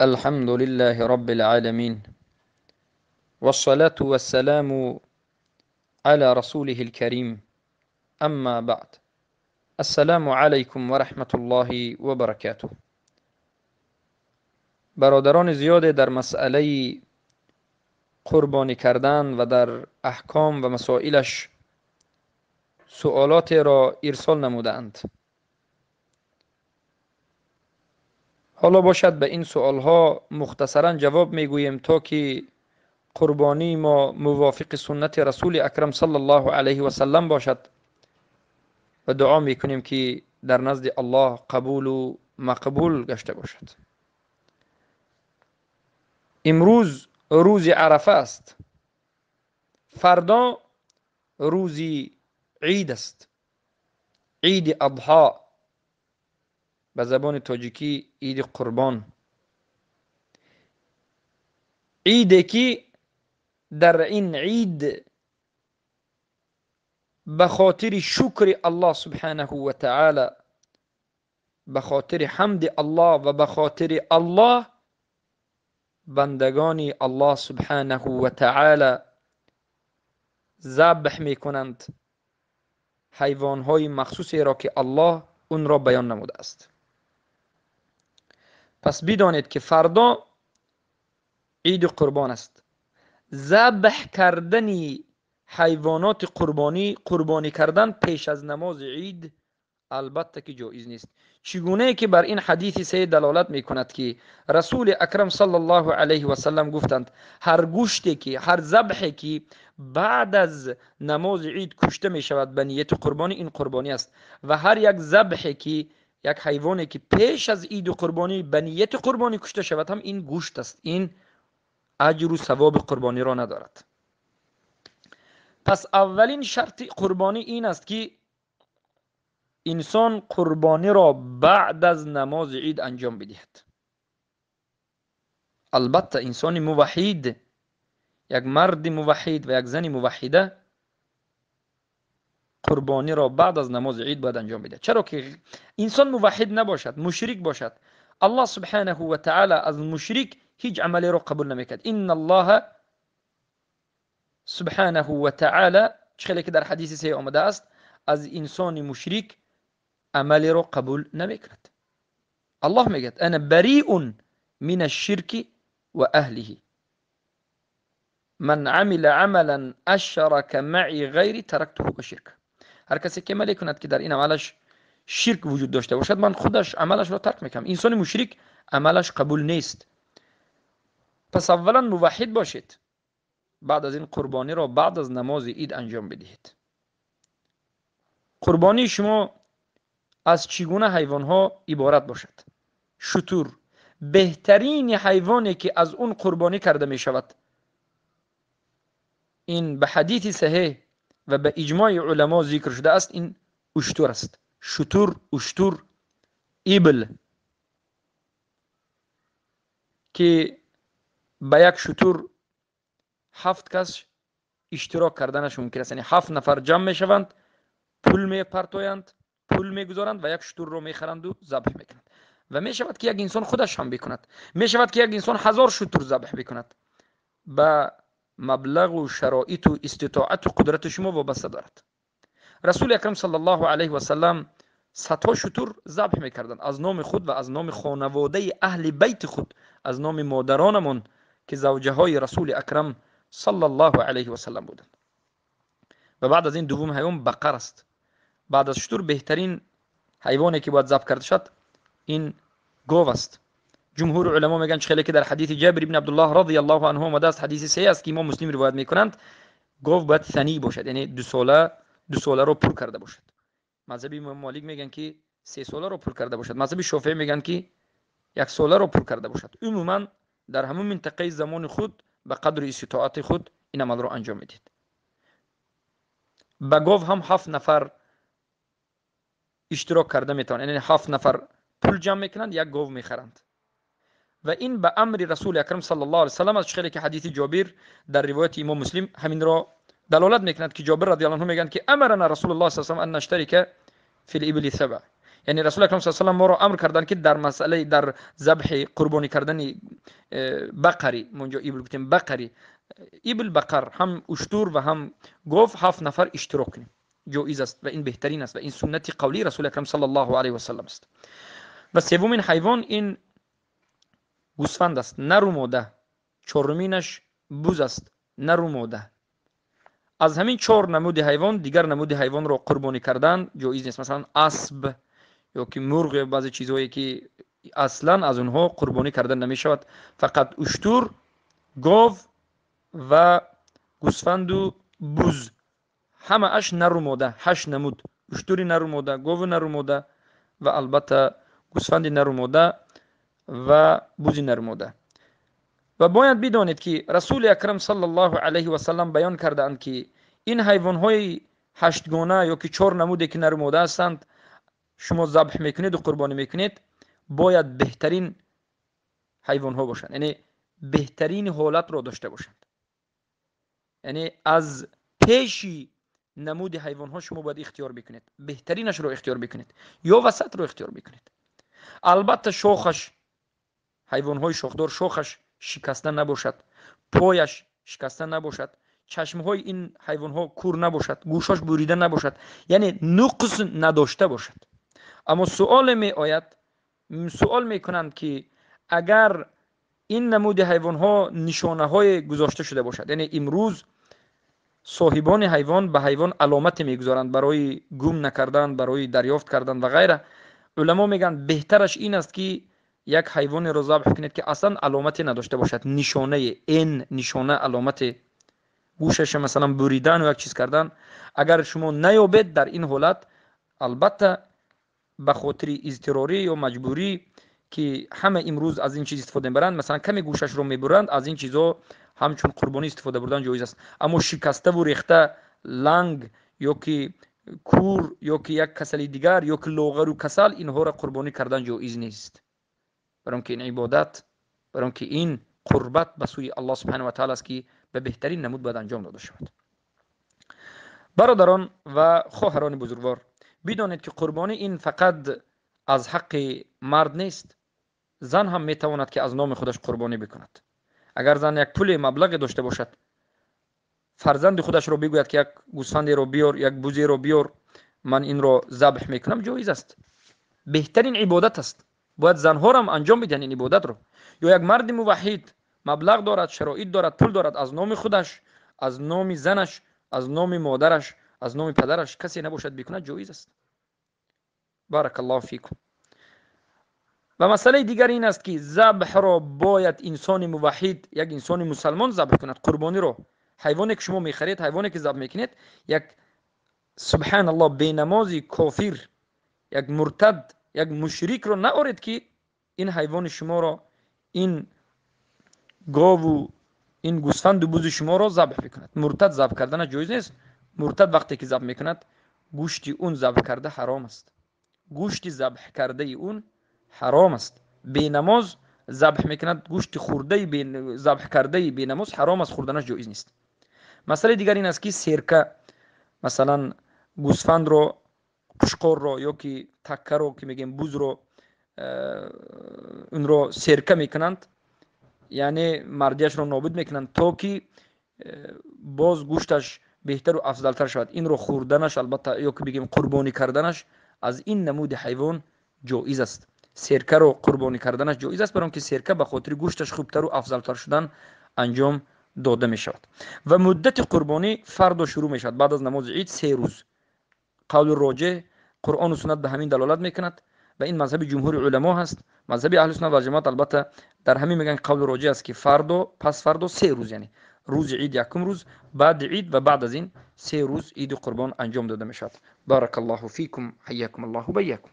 الحمد لله رب العالمين والصلاة والسلام على رسوله الكريم أما بعد السلام عليكم ورحمة الله وبركاته. برادران زیاد در مسئله قربانی کردن و در احکام و مسائلش سوالات را ارسال نمودند. حالا باشد به این سوالها مختصرا جواب میگوییم تا که قربانی ما موافق سنت رسول اکرم صلی الله علیه و سلم باشد و دعا میکنیم که در نزد الله قبول و مقبول گشته باشد. امروز روز عرفه است. فردا روز عید است. عید اضحی، به زبان تاجیکی عید قربان. عیدی که در این عید به خاطر شکر الله سبحانه و تعالی، به خاطر حمد الله و به خاطر الله، بندگان الله سبحانه و تعالی ذبح میکنند حیوانهای مخصوصی را که الله اون را بیان نموده است. پس بدانید که فردا عید قربان است. ذبح کردن حیوانات قربانی کردن پیش از نماز عید البته که جایز نیست. چگونه که بر این حدیث صحیح دلالت میکند که رسول اکرم صلی الله علیه و سلم گفتند هر گوشتی که هر ذبحی که بعد از نماز عید کشته می شود به نیت قربانی، این قربانی است. و هر یک ذبحی که یک حیوانی که پیش از عید قربانی به نیت قربانی کشته شود هم این گوشت است. این اجر و ثواب قربانی را ندارد. پس اولین شرط قربانی این است که انسان قربانی را بعد از نماز عید انجام بدهد. البته انسان موحد، یک مرد موحد و یک زن موحده قربانی را بعد از نماز عید باید انجام بده. چرا که انسان موحد نباشد، مشرک باشد، الله سبحانه و تعالی از مشرک هیچ عملی را قبول نمیکرد. ان الله سبحانه و تعالی، چخیلی که در حدیث صحیح آمده است، از انسان مشرک عملی را قبول نمیکرد. الله میگه انا بریء من الشرک و اهله، من عمل عملا اشرک معی غیری ترکته و شرک. هر کسی که عملی کند که در این عملش شرک وجود داشته باشد، من خودش عملش را ترک میکنم. انسان مشرک عملش قبول نیست. پس اولا موحد باشید، بعد از این قربانی را بعد از نماز عید انجام بدهید. قربانی شما از چگونه حیوانها عبارت باشد؟ شتر بهترین حیوانی که از اون قربانی کرده می شود. این به حدیث صحیح و به اجماع علما ذکر شده است. این اشتر است. شتر، اشتر، ایبل، که به یک شتر 7 کس اشتراک کردنش ممکن است. یعنی 7 نفر جمع می شوند، پول می پرتویند، پول میگذارند و یک شتر رو میخرند و ذبح میکنند. و میشود که یک انسان خودش هم بکند. میشود که یک انسان 1000 شتر ذبح بکند. با مبلغ و شرایط و استطاعت و قدرت شما وابسته دارد. رسول اکرم صلی الله علیه و سلم 100 شتر ذبح میکردند از نام خود و از نام خانواده اهل بیت خود، از نام مادرانمون که زوجه های رسول اکرم صلی الله علیه و سلم بودند. و بعد از این دوم حیوان بقر است. بعد از شتر بهترین حیوانی که باید ذبح کرده شد این گاو است. جمهور علما میگن چخیلی که در حدیث جابر بن عبدالله رضی الله عنه آمده است، حدیث صحیح است که امام مسلم روایت میکنند، گاو باید ثنی باشد، یعنی 2 ساله رو پر کرده باشد. مذهب امام مالک میگن که 3 ساله رو پر کرده باشد. مذهب شافعی میگن که 1 ساله رو پر کرده باشد. عموما در همون منطقه زمان خود به قدر استطاعت خود این عمل رو انجام میدید. با گاو هم 7 نفر اشتراک کرده میتوانند، یعنی 7 نفر پول جمع میکنند، یک گاو میخرند. و این به امر رسول اکرم صلی الله علیه و سلم است. چخیلی که حدیث جابر در روایت امام مسلم همین را دلالت میکند که جابر رضی الله عنه میگن که امرنا رسول الله صلی الله علیه و سلم ان نشترک فی الابل 7. یعنی رسول اکرم صلی الله علیه و سلم ما را امر کردند که در مسئله در ذبح قربانی کردن بقری، منجا ایبل گفتیم بقری، ایبل بقر هم اشتور و هم گوف 7 نفر اشتراک کنیم جایز است و این بهترین است و این سنت قولی رسول اکرم صلی الله علیه و سلم است. و سومین حیوان این گوسفند است، نر و ماده. چهارمینش بز است، نر و ماده. از همین 4 نمود حیوان دیگر نمود حیوان را قربانی کردن جایز نیست. مثلا اسب یا که مرغ، بعضی چیزهایی که اصلا از اونها قربانی کردن نمیشود. فقط اشتور، گاو و گوسفند و بز، همه اش نر و ماده. 8 نمود، اشتوری نر و ماده، گاو نر و ماده و البته گوسفند نر و ماده و بز نر و ماده. و باید بدانید که رسول اکرم صلی الله علیه و سلم بیان کردند که این حیوان‌های 8 گانه یا که 4 نمودی که نر و ماده هستند شما ذبح میکنید و قربانی میکنید، باید بهترین حیوان‌ها باشند، یعنی بهترین حالت را داشته باشند. یعنی از پیشی نمود حیوان‌ها شما باید اختیار بکنید، بهترینش را اختیار بکنید یا وسط را اختیار بکنید. البته شاخش، حیوان‌های شاخدار، شاخش شکسته نباشد، پایش شکسته نباشد، چشم‌های این حیوان‌ها کور نباشد، گوشاش بریده نباشد، یعنی نقص نداشته باشد. اما سوال می آید، سوال میکنند که اگر این نمود حیوان‌ها نشانه‌های گذاشته شده باشد، یعنی امروز صاحبان حیوان به حیوان علامت میگذارند برای گم نکردن، برای دریافت کردن و غیره، علما میگن بهترش این است که یک حیوان را ذبح کنید که اصلا علامتی نداشته باشد، نشانه این نشانه علامت گوشش مثلا بریدن و یک چیز کردن اگر شما نیابید، در این حالت البته به خاطر اضطراری یا مجبوری که همه امروز از این چیز استفاده میبرند، مثلا کمی گوشش رو میبرند، از این چیزا همچون قربانی استفاده بردن جایز است. اما شکسته و ریخته، لنگ یا که کور یا که یک کسل دیگر یا که لاغر و کسل، اینها را قربانی کردن جایز نیست، برای که این عبادت، برای که این قربت به سوی الله سبحانه و تعالی است که به بهترین نمود باید انجام داده شود. برادران و خواهران بزرگوار، بدانید که قربانی این فقط از حق مرد نیست، زن هم میتواند که از نام خودش قربانی بکند. اگر زن یک پول مبلغ داشته باشد، فرزند خودش رو بگوید که یک گوسفندی رو بیار، یک بوزی رو بیار، من این رو ذبح میکنم، جایز است، بهترین عبادت است. باید زنها هم انجام بدن این عبادت رو. یا یک مرد موحد مبلغ دارد، شرایط دارد، پول دارد، از نام خودش، از نام زنش، از نام مادرش، از نام پدرش کسی نباشد بکند، جایز است. بارک الله فیکم. و مسئله دیگر این است که ذبح را باید انسان موحد، یک انسان مسلمان ذبح کند. قربانی رو، حیوانی که شما میخرید، حیوانی که ذبح میکنید، یک سبحان الله بینمازی کافر، یک مرتد، یک مشرک رو نآورید که این حیوان شما را، این گاو و این گوسفند و بز شما را ذبح بکند. مرتد ذبح کردن جایز نیست. مرتد وقتی که ذبح میکند، گوشت اون ذبح کرده حرام است، گوشت ذبح کرده اون حرام است. بی نماز ذبح میکند، گوشت خورده ذبح کرده بی نماز حرام است، خوردنش جایز نیست. مسئله دیگر این است که سرکه، مثلا گوسفند رو، قشقار رو یا که تکه رو که میگیم بز رو، اون رو سرکه میکنند، یعنی مردیش رو نابود میکنند تا که باز گوشتش بهتر و افضلتر شود. این رو خوردنش، البته یا که بگیم قربانی کردنش از این نمود حیوان جایز است. سرکه رو قربانی کردنش جایز است، برای اینکه سرکه به خاطر گوشتش خوبتر و افضلتر شدن انجام داده می شود. و مدت قربانی فردا شروع می شود بعد از نماز عید 3 روز. قول راجح، قرآن و سنت به همین دلالت میکند و این مذهب جمهور علما هست. مذهب اهل سنت و جماعت البته در همین میگن قول راجح است که فردا، پس فردا 3 روز، یعنی روز عید یکم روز، بعد عید و بعد از این 3 روز عید قربان انجام داده می شود. بارک الله فیکم، حیاکم الله و بیاکم.